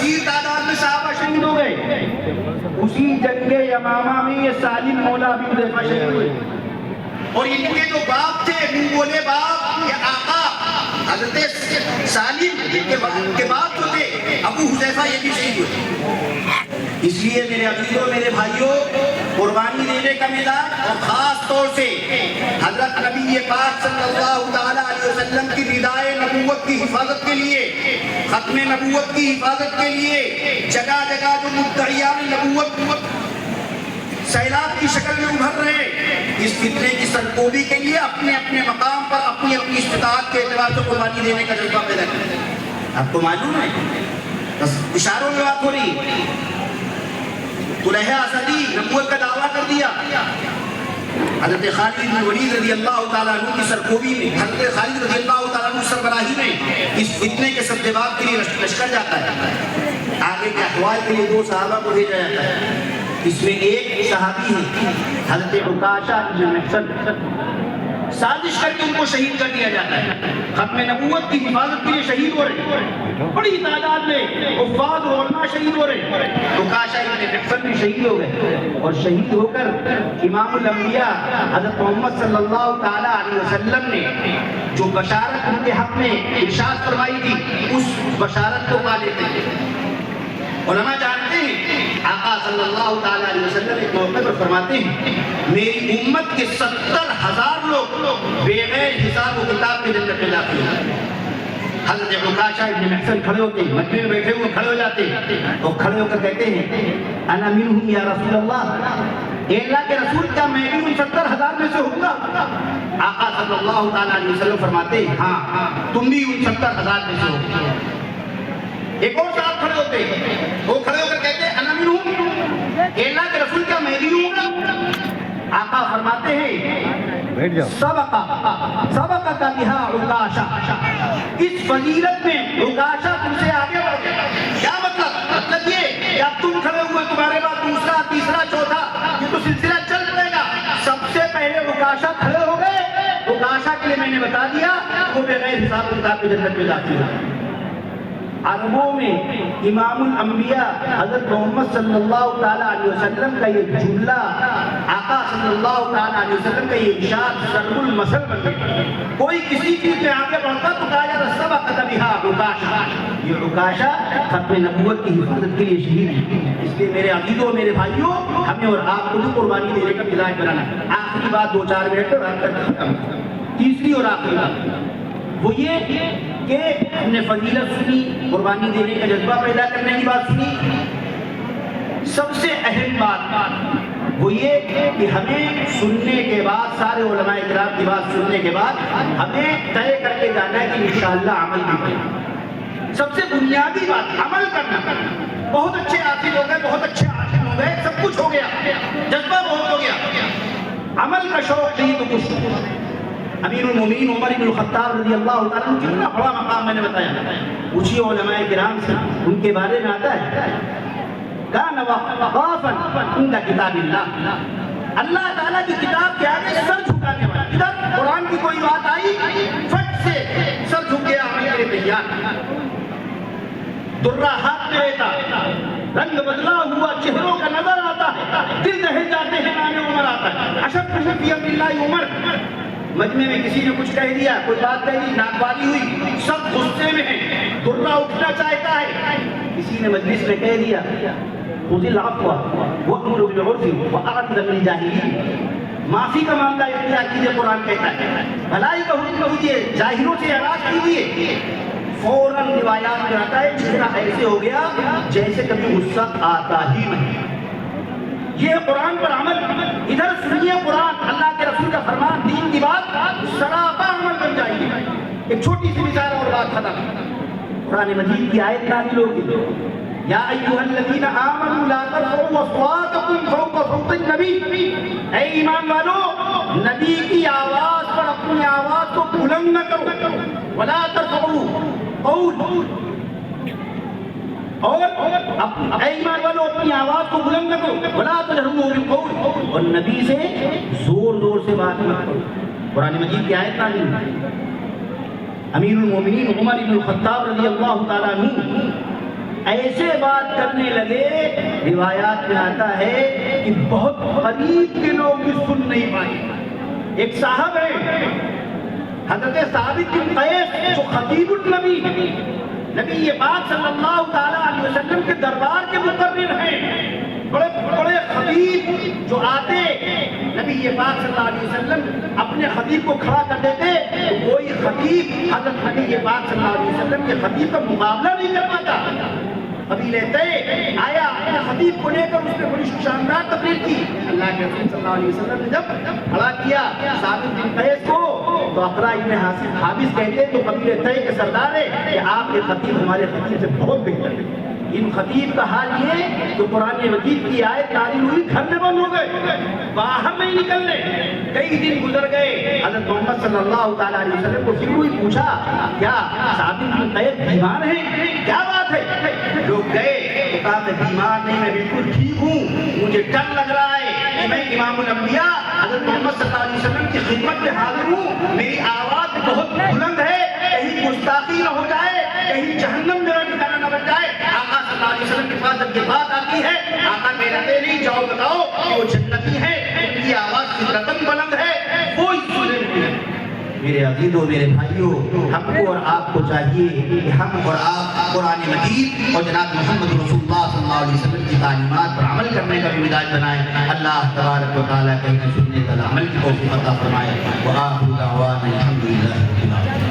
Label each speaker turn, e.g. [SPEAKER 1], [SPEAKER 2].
[SPEAKER 1] کثیر تعداد میں صحابہ شہید ہو گئے. اسی جنگ یمامہ میں یہ سالم مولا ابی حذیفہ شہید ہوئے. اور ان کے جو باپ تھے منہ بولے باپ یا آقا حضرت سالم کے باپ جو تھے ابو حذیفہ یہ بھی شہید ہوئے. اس لیے میرے عزیزوں میرے بھائیوں قربانی دینے کا مزاج اور خاص طور سے حضرت نبی پاک صلی اللہ تعالیٰ علیہ وسلم کی ردائے نبوت کی حفاظت کے لیے ختم نبوت کی حفاظت کے لیے جگہ جگہ جو مدعیان نبوت سیلاب کی شکل میں ابھر رہے اس فتنے کی سرکوبی کے لیے اپنے اپنے مقام پر اپنی اپنی استطاعت کے اعتبار سے قربانی دینے کا جذبہ پیدا کریں. آپ کو معلوم ہے بس اشاروں میں بات ہو رہی ہے. طلحہ اسدی نبوت کا دعویٰ کر دیا. حضرت خالد بن ولید رضی اللہ تعالیٰ عنہ کی سرکوبی میں حضرت خالد رضی اللہ تعالیٰ عنہ سربراہی میں اس فتنے کے سبب کے لیے لشکر جاتا ہے. آگے کے احوال کے لیے 2 صحابہ کو بھیجا جاتا ہے. اس میں ایک صحابی ہے حضرت عکاشہ بن محصن. سازش کر کے ان کو شہید کر دیا جاتا ہے. ختم نبوت کی حفاظت کے لیے شہید ہو رہے بڑی تعداد میں حفاظ اور علماء شہید ہو رہے. عکاشہ بن محصن بھی شہید ہو گئے اور شہید ہو کر امام الانبیاء حضرت محمد صلی اللہ تعالیٰ علیہ وسلم نے جو بشارت ان کے حق میں ارشاد فرمائی تھی اس بشارت کو پا لیتے ہیں. علماء جانتے ہیں آقا صلی اللہ تعالیٰ علیہ وسلم ایک موقع پر فرماتے ہیں میری امت کے 70,000 لوگ بغیر حساب و کتاب کے جنت میں داخل ہیں. حضرت عکاشہ ابن محصن کھڑے ہوتے ہیں مجمع میں بیٹھے ہوئے کھڑے ہو جاتے ہیں اور کھڑے ہو کر کہتے ہیں انا منہم یا رسول اللہ اے اللہ کے رسول کیا میں بھی ان 70,000 میں سے ہوں گا؟ آقا صلی اللہ تعالیٰ علیہ وسلم فرماتے ہیں ہاں تم بھی ان 70,000 میں سے ہو. ایک اور صاحب کھڑے ہوتے ہیں وہ کھڑے ہو کر کہتے ہیں انا منہم اے اللہ کے رسول کیا میں بھی ہوں گا؟ آقا فرماتے ہیں سبقہ کا بہا عکاشہ اس فضیلت میں عکاشہ تم سے آگے بڑھ گیا. کیا مطلب یہ کہ اب تم کھڑے ہوئے تمہارے بعد دوسرا تیسرا چوتھا یہ تو سلسلہ چل رہے گا. سب سے پہلے عکاشہ کھڑے ہو گئے. عکاشہ کے لیے میں نے بتا دیا وہ بغیر حساب کتاب کے جنت میں داخل ہے. عربوں میں امام الانبیاء حضرت محمد صلی اللہ تعالیٰ علیہ وسلم کا یہ جملہ آقا صلی اللہ تعالیٰ علیہ وسلم کا یہ ارشاد ضرب المثل بن گیا. کوئی کسی چیز میں آگے بڑھتا تو کہا جاتا سبقہ بہا عکاشہ. یہ عکاشہ ختم نبوت کی حفاظت کے لیے شہید ہے. اس لیے میرے عزیزوں میرے بھائیوں ہمیں اور آپ کو بھی قربانی دینے کا مزاج بنانا. آخری بات 2-4 منٹ اور آپ تک ختم. تیسری اور آخری بات وہ یہ کہ ہم نے فضیلت سنی قربانی دینے کا جذبہ پیدا کرنے کی بات سنی. سب سے اہم بات وہ یہ کہ ہمیں سننے کے بعد سارے علماء کرام کی بات سننے کے بعد ہمیں طے کر کے جانا ہے کہ انشاءاللہ عمل بھی کرنا. سب سے بنیادی بات عمل کرنا. بہت اچھے حافظ ہو گئے بہت اچھے عالم ہو گئے سب کچھ ہو گیا جذبہ بہت ہو گیا عمل کا شوق نہیں تو کچھ. امیر المومنین عمر بن الخطاب رضی اللہ تعالیٰ عنہ کتنا بڑا مقام میں نے بتایا. پوچھیے علماء کرام سے ان کے بارے میں آتا ہے کان وقافا عند کتاب اللہ. اللہ تعالیٰ کی کتاب کے آگے سر جھکانے والا. ادھر قرآن کی کوئی بات آئی فٹ سے سر جھک گیا عمل کے لیے تیار. درہ ہاتھ میں رہتا رنگ بدلا ہوا چہروں کا نظر آتا ہے دل دہل جاتے ہیں نام عمر آتا ہے. اشد فی امر اللہ عمر. مجمع میں کسی نے کچھ کہہ دیا کوئی بات کہہ دی ناکوالی ہوئی سب غصے میں ہیں. درہ اٹھنا چاہتا ہے. کسی نے مجلس میں کہہ دیا خذ العفو وامر بالعرف واعرض عن الجاہلین. معافی کا معاملہ اختیار کیجیے قرآن کہتا ہے. بھلائی کا حکم کیجیے جاہلوں سے اعراض کیجیے. فوراً روایات میں آتا ہے چہرہ ایسے ہو گیا جیسے کبھی غصہ آتا ہی نہیں. یہ قرآن پر عمل. ادھر سنیے قرآن اللہ کے رسول کا فرمان دین کی بات سراپا عمل بن جائے گی. ایک چھوٹی سی مثال اور بات ختم. قرآن مجید کی آیت نازل ہوگی یا ایھا الذین آمنوا لا ترفعوا اصواتکم فوق صوت النبی. اے ایمان والو نبی کی آواز پر اپنی آواز کو بلند نہ کرو. ولا ترفعوا قول اور اے ایمان والو اپنی آواز کو بلند نہ کرو. ولا تجہروا بالقول اور نبی سے زور زور سے بات مت کرو. قرآن مجید کی آیت نازل امیر المومنین عمر بن الخطاب رضی اللہ تعالیٰ عنہ ایسے بات کرنے لگے، روایات میں آتا ہے کہ بہت قریب کے لوگ بھی سن نہیں پائے۔ ایک صاحب ہے حضرت ثابت بن قیس جو خطیب النبی، نبی پاک صلی اللہ تعالیٰ علیہ وسلم کے دربار کے مقرر ہیں، بڑے بڑے خطیب جو آتے، نبی پاک صلی اللہ علیہ وسلم اپنے خطیب کو کھڑا کر دیتے تو کوئی خطیب حضرت نبی پاک صلی اللہ علیہ وسلم کے خطیب کا مقابلہ نہیں کر پاتا۔ قبیلہ طے آیا اپنے خطیب کو لے کر، اس نے بڑی شاندار تقریر کی۔ اللہ کے رسول صلی اللہ علیہ وسلم نے جب کھڑا کیا ثابت بن قیس کو تو اقرا ابن حابس کہتے تو قبیلہ طے کے سردار ہے کہ آپ کے خطیب ہمارے خطیب سے بہت بہتر ہے۔ ان خطیب کا حال یہ کہ قرآن مجید کی آیت نازل ہوئی، گھر میں بند ہو گئے، باہر نہیں نکلنے۔ کئی دن گزر گئے، حضرت محمد صلی اللہ تعالیٰ علیہ وسلم کو فکر ہوئی، پوچھا کیا ثابت بن قیس بیمار ہیں؟ کیا بات ہے؟ لوگ گئے تو کہا میں بیمار نہیں، میں بالکل ٹھیک ہوں، مجھے ڈر لگ رہا ہے کہ میں امام الانبیاء حضرت محمد صلی اللہ علیہ وسلم کی خدمت میں حاضر ہوں، میری آواز بہت بلند ہے، کہیں گستاخی نہ ہو جائے، کہیں جہنم میرا ٹھکانہ نہ بن جائے۔ آقا صلی اللہ علیہ وسلم کے پاس جب یہ بات آتی ہے، آقا کہتے نہیں جاؤ بتاؤ کہ وہ جنتی ہے، ان کی آواز فطرتاً بلند ہے، وہ اس سنے میں۔ میرے عزیزوں، میرے بھائیوں، ہم کو اور آپ کو چاہیے کہ ہم اور آپ قرآن مجید اور جناب محمد رسول اللہ صلی اللہ علیہ وسلم کی تعلیمات پر عمل کرنے کا بھی مزاج بنائیں۔ اللہ تبارک و تعالیٰ کہیں سننے کا عمل کی توفیق عطا فرمائے۔ وآخر دعوانا الحمدللہ رب العالمین۔